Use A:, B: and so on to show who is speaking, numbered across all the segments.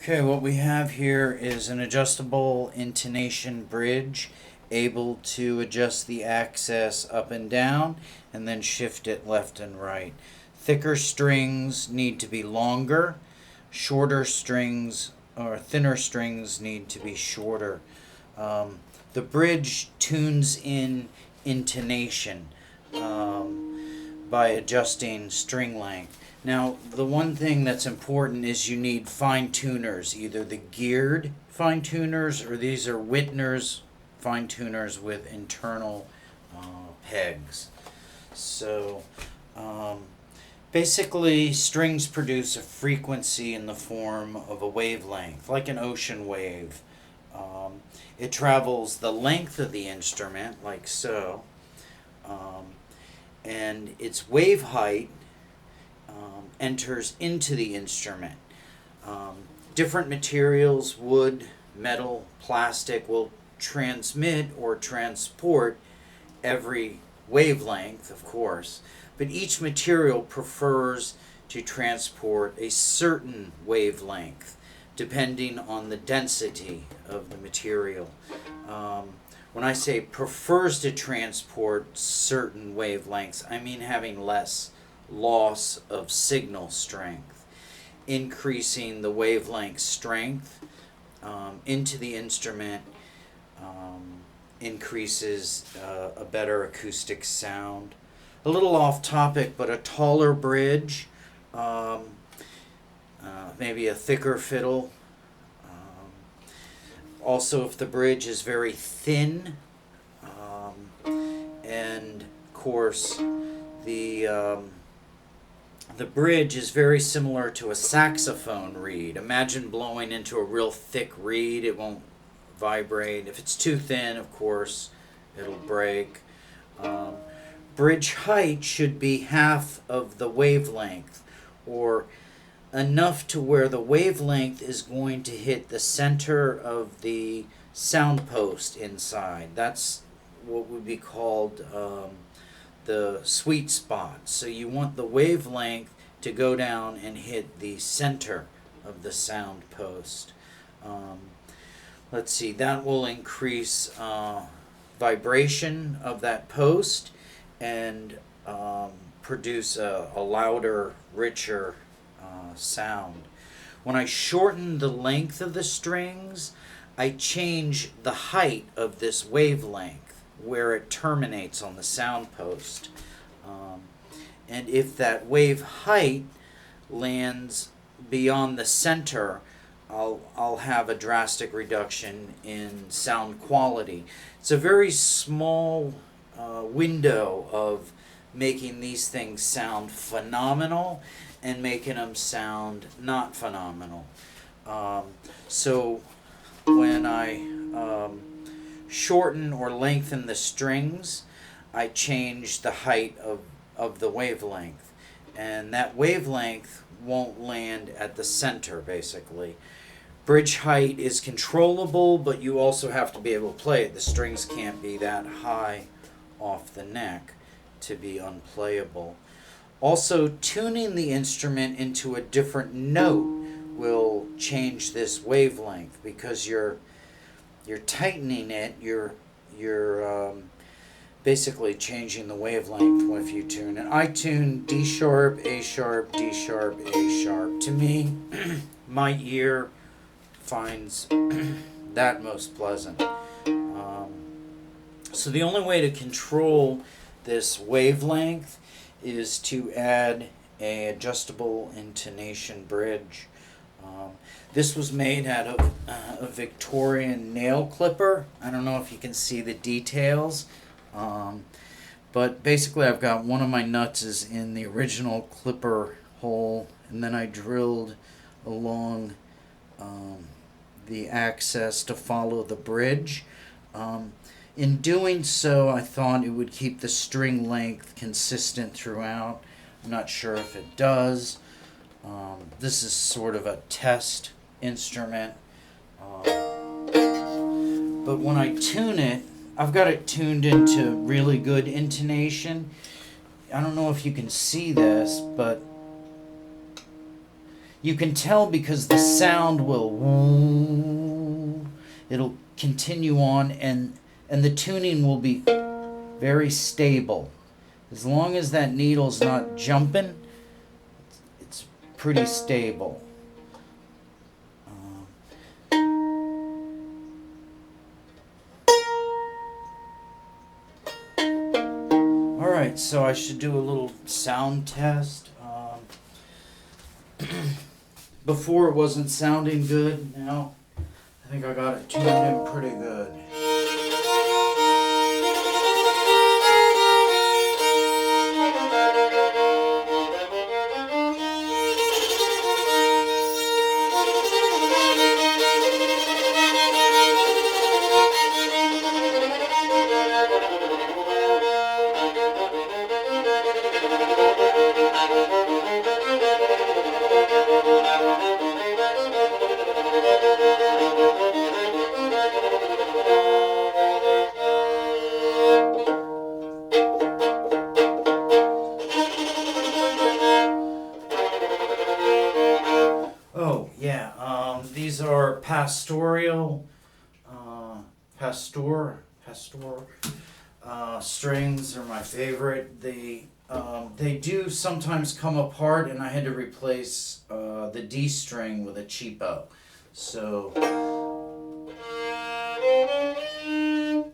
A: Okay, what we have here is an adjustable intonation bridge, able to adjust the access up and down and then shift it left and right. Thicker strings need to be longer, shorter strings or thinner strings need to be shorter. The bridge tunes in intonation by adjusting string length. Now, the one thing that's important is you need fine tuners, either the geared fine tuners or these are Wittner's fine tuners with internal pegs. So, basically, strings produce a frequency in the form of a wavelength, like an ocean wave. It travels the length of the instrument, like so, and its wave height enters into the instrument. Different materials, wood, metal, plastic, will transmit or transport every wavelength, of course, but each material prefers to transport a certain wavelength depending on the density of the material. When I say prefers to transport certain wavelengths, I mean having less loss of signal strength, increasing the wavelength strength into the instrument increases a better acoustic sound. A little off topic, but a taller bridge, maybe a thicker fiddle. Also, if the bridge is very thin, and of course the bridge is very similar to a saxophone reed. Imagine blowing into a real thick reed, it won't vibrate. If it's too thin, of course, it'll break. Bridge height should be half of the wavelength, or enough to where the wavelength is going to hit the center of the sound post inside. That's what would be called the sweet spot. So you want the wavelength to go down and hit the center of the sound post. Let's see, that will increase vibration of that post and produce a louder, richer sound. When I shorten the length of the strings, I change the height of this wavelength where it terminates on the sound post. And if that wave height lands beyond the center, I'll have a drastic reduction in sound quality. It's a very small window of making these things sound phenomenal and making them sound not phenomenal. So when I shorten or lengthen the strings, I change the height of the wavelength, and that wavelength won't land at the center, basically. Bridge height is controllable, but you also have to be able to play it. The strings can't be that high off the neck to be unplayable. Also, tuning the instrument into a different note will change this wavelength, because you're tightening it. You're basically changing the wavelength if you tune it. I tune D sharp, A sharp, D sharp, A sharp. To me, my ear finds that most pleasant. So the only way to control this wavelength is to add a adjustable intonation bridge. This was made out of a Victorian nail clipper. I don't know if you can see the details, but basically I've got one of my nuts is in the original clipper hole, and then I drilled along the access to follow the bridge. In doing so, I thought it would keep the string length consistent throughout. I'm not sure if it does. This is sort of a test instrument. But when I tune it, I've got it tuned into really good intonation. I don't know if you can see this, but You can tell because the sound will, it'll continue on, and the tuning will be very stable. As long as that needle's not jumping, it's pretty stable. Alright, so I should do a little sound test. Before it wasn't sounding good. Now I think I got it tuned in pretty good. These are pastoral, pastor strings are my favorite. They do sometimes come apart, and I had to replace the D string with a cheapo. So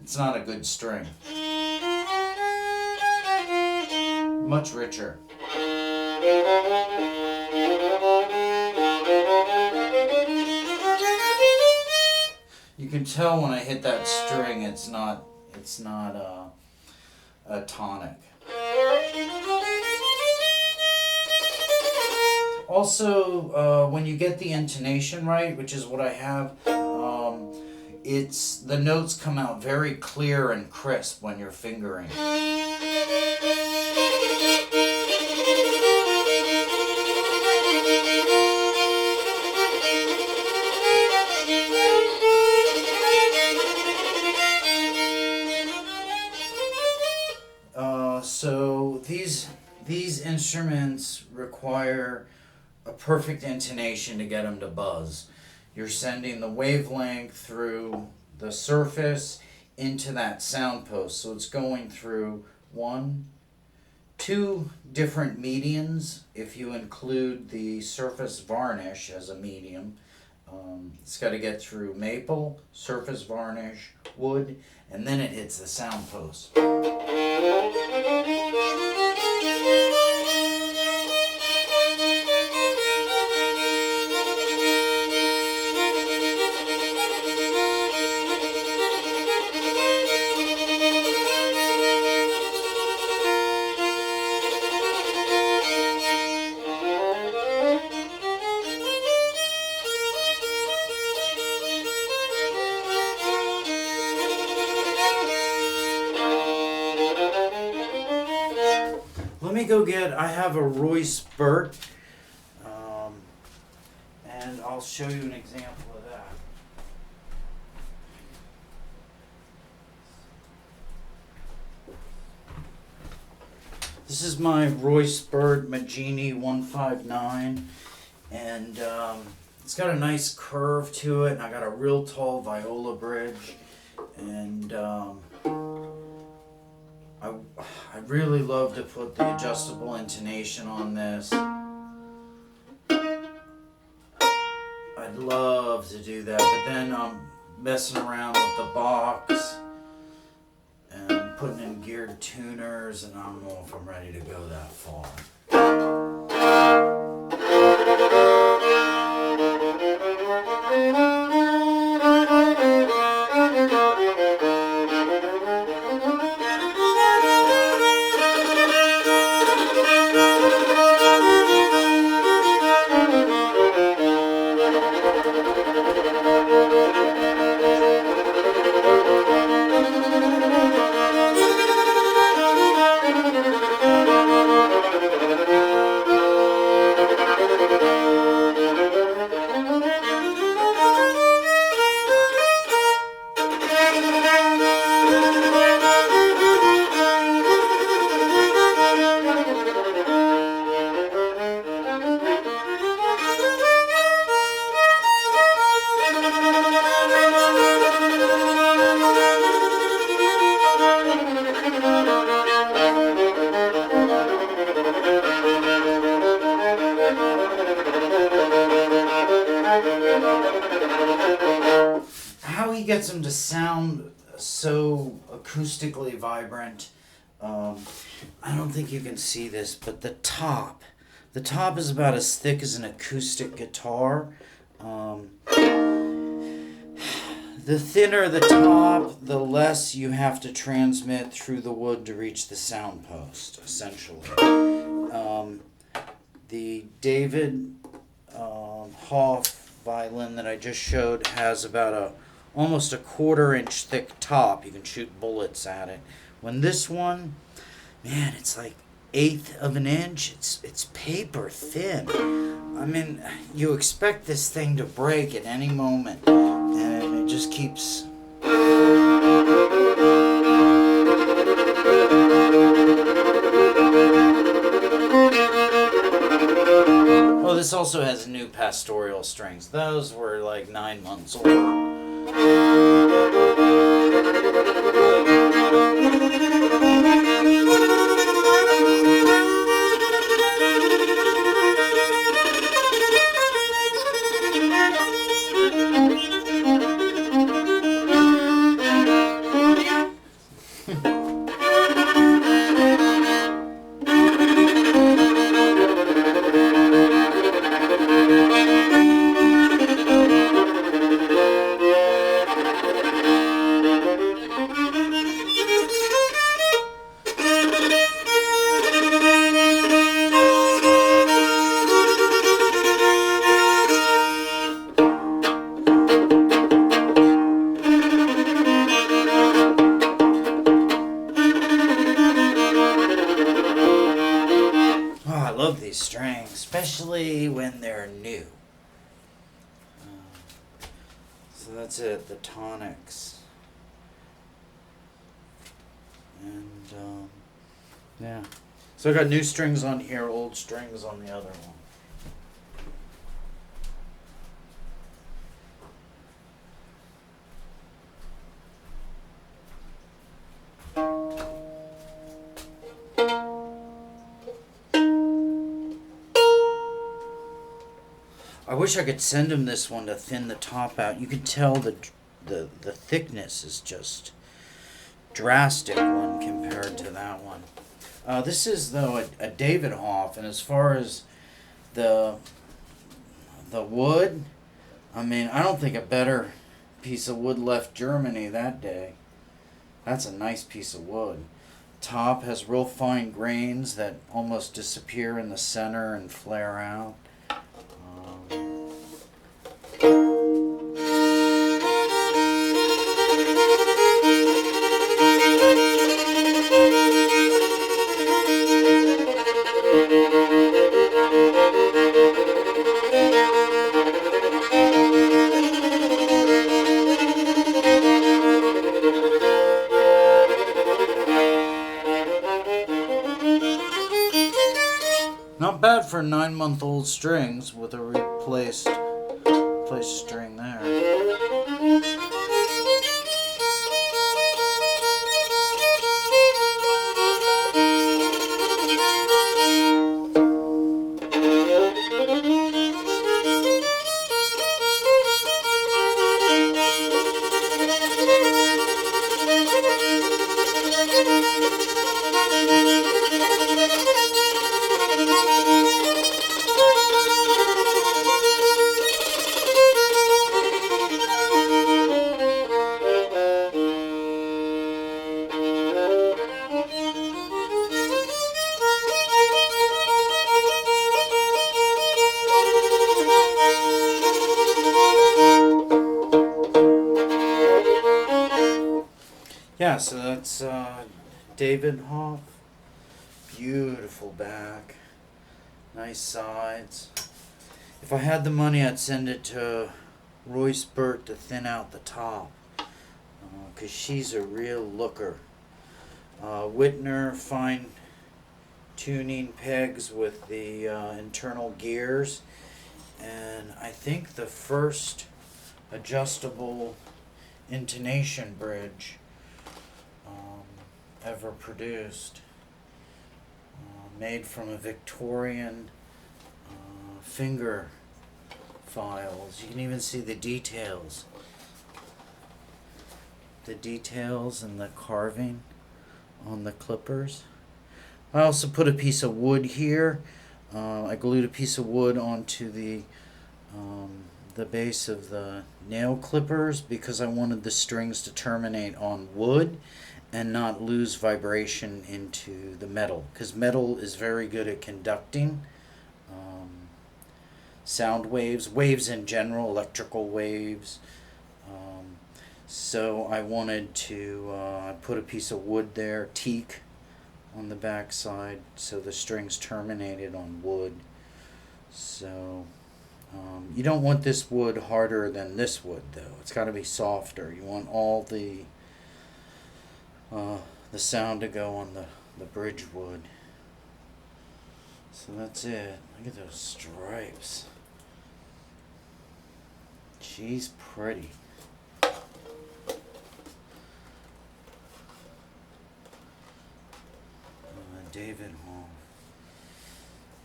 A: it's not a good string. Much richer. You can tell when I hit that string, it's not a tonic. Also, when you get the intonation right, which is what I have, it's the notes come out very clear and crisp when you're fingering. So these instruments require a perfect intonation to get them to buzz. You're sending the wavelength through the surface into that sound post. So it's going through 2 different medians if you include the surface varnish as a medium. It's got to get through maple, surface varnish, wood, and then it hits the sound post. I have a Royce Burt, and I'll show you an example of that. This is my Royce Burt Maggini 159, and it's got a nice curve to it, and I got a real tall viola bridge, and I'd really love to put the adjustable intonation on this. I'd love to do that, but then I'm messing around with the box and putting in geared tuners, and I don't know if I'm ready to go that far. How he gets them to sound so acoustically vibrant, I don't think you can see this, but the top is about as thick as an acoustic guitar. The thinner the top, the less you have to transmit through the wood to reach the sound post, essentially. The David Hopf violin that I just showed has about almost a 1/4 inch thick top. You can shoot bullets at it. When this one, man, it's like 1/8 of an inch. It's paper thin. I mean, you expect this thing to break at any moment, and it just keeps. Oh, this also has new pastoral strings. Those were like 9 months old. Strings, especially when they're new. So that's it, the tonics. And yeah. So I got new strings on here, old strings on the other one. I wish I could send him this one to thin the top out. You can tell the thickness is just drastic when compared to that one. This is, though, a David Hopf, and as far as the wood, I mean, I don't think a better piece of wood left Germany that day. That's a nice piece of wood. Top has real fine grains that almost disappear in the center and flare out. Not bad for 9-month-old strings with a replaced string there. Yeah, so that's David Hopf. Beautiful back. Nice sides. If I had the money, I'd send it to Royce Burt to thin out the top. Because she's a real looker. Wittner fine tuning pegs with the internal gears. And I think the first adjustable intonation bridge ever produced, made from a Victorian finger profiles. You can even see the details. The details and the carving on the clippers. I also put a piece of wood here. I glued a piece of wood onto the base of the nail clippers because I wanted the strings to terminate on wood and not lose vibration into the metal, because metal is very good at conducting sound waves in general, electrical waves. So I wanted to put a piece of wood there, teak, on the back side, so the strings terminated on wood. So you don't want this wood harder than this wood, though. It's got to be softer. You want all the sound to go on the bridge wood. So that's it. Look at those stripes. She's pretty. David Hall.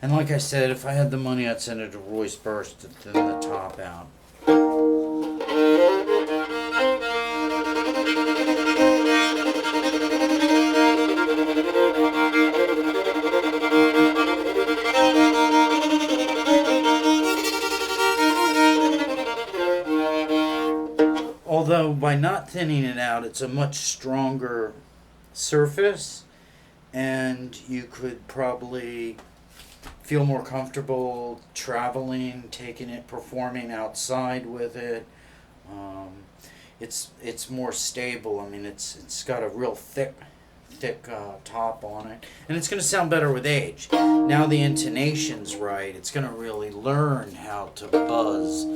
A: And like I said, if I had the money, I'd send it to Royce Burt to thin the top out. Although by not thinning it out, it's a much stronger surface, and you could probably feel more comfortable traveling, taking it, performing outside with it. It's more stable. I mean, it's got a real thick top on it, and it's going to sound better with age. Now the intonation's right, it's going to really learn how to buzz.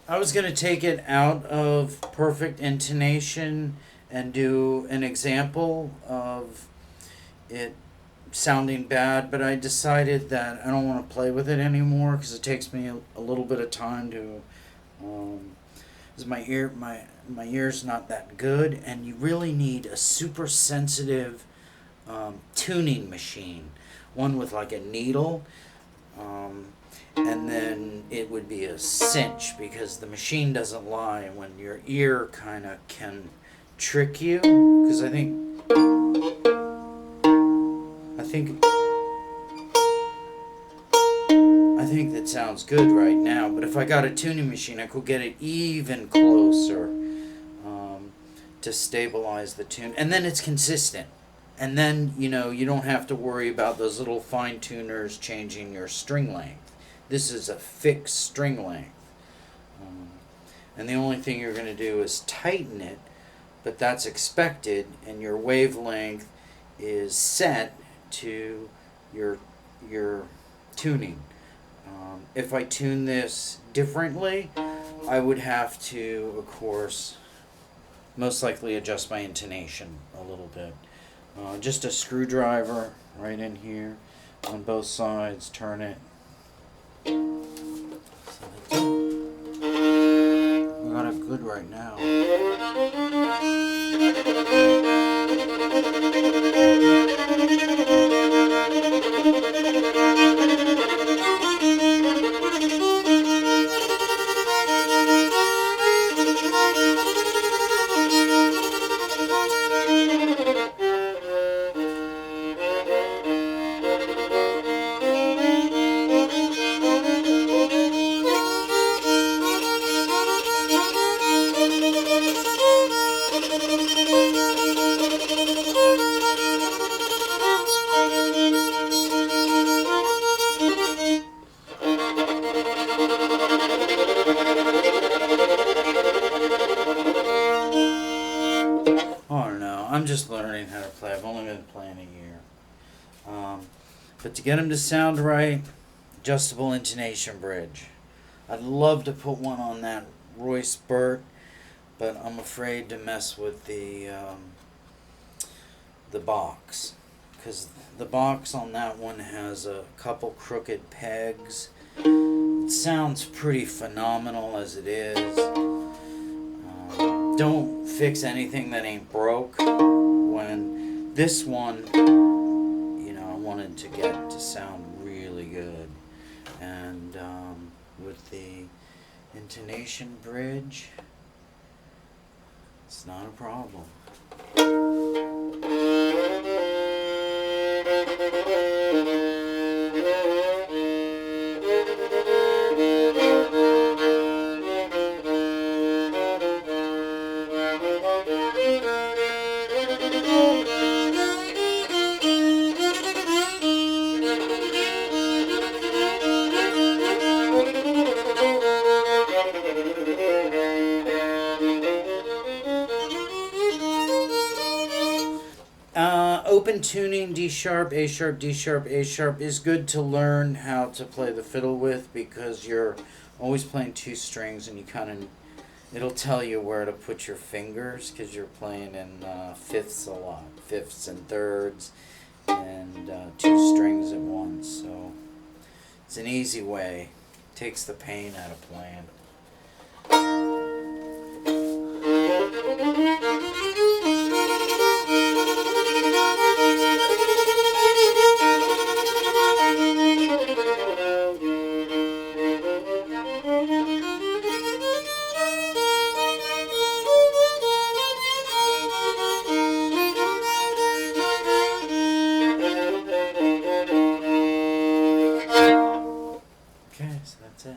A: I was going to take it out of perfect intonation and do an example of it sounding bad, but I decided that I don't want to play with it anymore because it takes me a little bit of time to, because my ear's not that good, and you really need a super sensitive tuning machine, one with like a needle. And then it would be a cinch because the machine doesn't lie when your ear kind of can trick you. Because I think that sounds good right now. But if I got a tuning machine, I could get it even closer to stabilize the tune. And then it's consistent. And then, you don't have to worry about those little fine tuners changing your string length. This is a fixed string length. And the only thing you're going to do is tighten it, but that's expected, and your wavelength is set to your tuning. If I tune this differently, I would have to, of course, most likely adjust my intonation a little bit. Just a screwdriver right in here on both sides, turn it. I got it good right now. I'm just learning how to play. I've only been playing a year. But to get them to sound right, adjustable intonation bridge. I'd love to put one on that Royce Burt, but I'm afraid to mess with the box, because the box on that one has a couple crooked pegs. It sounds pretty phenomenal as it is. Don't fix anything that ain't broke. When this one, I wanted to get to sound really good, and with the intonation bridge, it's not a problem. Open tuning, D sharp, A sharp, D sharp, A sharp is good to learn how to play the fiddle with, because you're always playing two strings and it'll tell you where to put your fingers, because you're playing in fifths a lot, fifths and thirds, and two strings at once. So it's an easy way, takes the pain out of playing. Okay, so that's it.